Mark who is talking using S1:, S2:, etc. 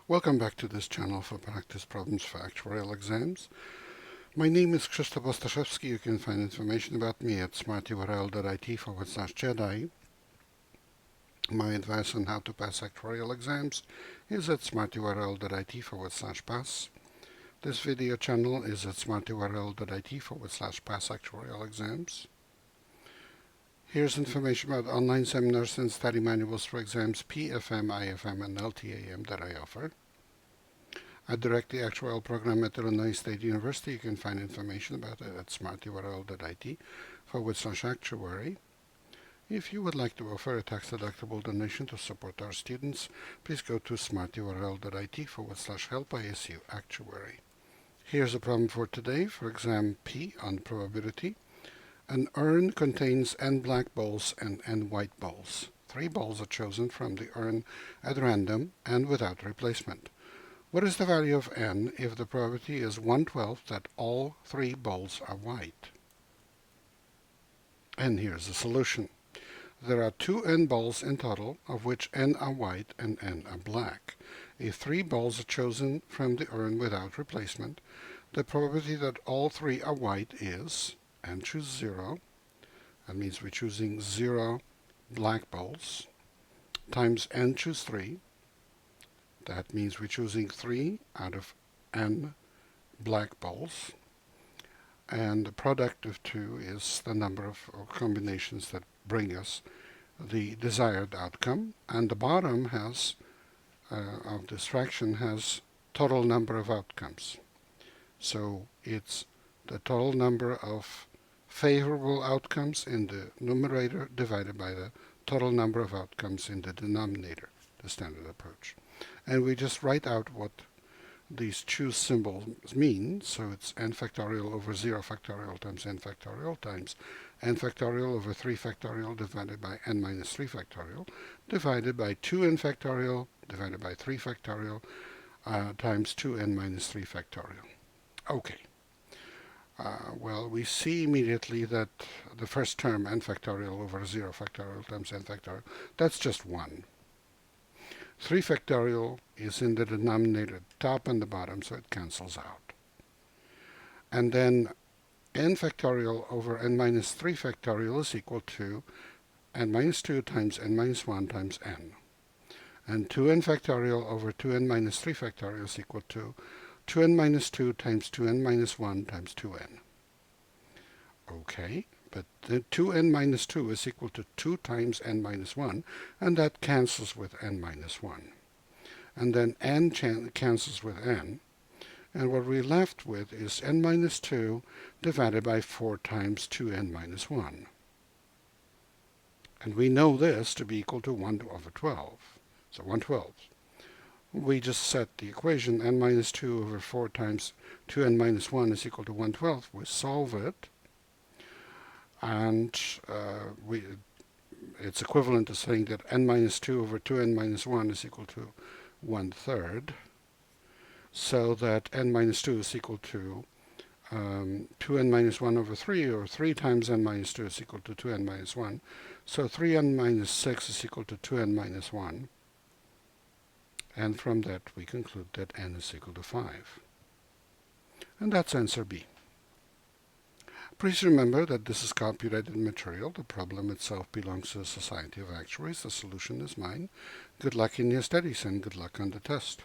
S1: Welcome back to this channel for practice problems for actuarial exams. My name is Krzysztof Ostaszewski. You can find information about me at smarturl.it/Jedi. My advice on how to pass actuarial exams is at smarturl.it/pass. This video channel is at smarturl.it/pass actuarial exams. Here's information about online seminars and study manuals for exams PFM, IFM, and LTAM that I offer. I direct the Actuarial program at Illinois State University. You can find information about it at smarturl.it/actuary. If you would like to offer a tax-deductible donation to support our students, please go to smarturl.it/help-ISU actuary. Here's a problem for today for exam P on probability. An urn contains n black balls and n white balls. 3 balls are chosen from the urn at random and without replacement. What is the value of n if the probability is 1/12 that all 3 balls are white? And here's the solution. There are 2 n balls in total, of which n are white and n are black. If 3 balls are chosen from the urn without replacement, the probability that all 3 are white is n choose 0, that means we're choosing 0 black balls, times n choose 3, that means we're choosing 3 out of n black balls, and the product of 2 is the number of combinations that bring us the desired outcome, and the bottom has of this fraction has total number of outcomes. So it's the total number of favorable outcomes in the numerator divided by the total number of outcomes in the denominator, the standard approach. And we just write out what these choose symbols mean. So it's n factorial over 0 factorial times n factorial times n factorial over 3 factorial divided by n minus 3 factorial divided by 2n factorial divided by 3 factorial times 2n minus 3 factorial. Okay. Well, we see immediately that the first term, n factorial over 0 factorial times n factorial, that's just 1. 3 factorial is in the denominator, top and the bottom, so it cancels out. And then n factorial over n minus 3 factorial is equal to n minus 2 times n minus 1 times n. And 2n factorial over 2n minus 3 factorial is equal to 2n minus 2 times 2n minus 1 times 2n. Okay, but the 2n minus 2 is equal to 2 times n minus 1, and that cancels with n minus 1. And then n cancels with n, and what we're left with is n minus 2 divided by 4 times 2n minus 1. And we know this to be equal to 1 over 12, so 1/12. We just set the equation n minus 2 over 4 times 2n minus 1 is equal to 1/12. We solve it, and it's equivalent to saying that n minus 2 over 2n minus 1 is equal to 1/3, so that n minus 2 is equal to 2n minus 1 over 3, or 3 times n minus 2 is equal to 2n minus 1. So 3n minus 6 is equal to 2n minus 1. And from that, we conclude that n is equal to 5. And that's answer B. Please remember that this is copyrighted material. The problem itself belongs to the Society of Actuaries. The solution is mine. Good luck in your studies and good luck on the test.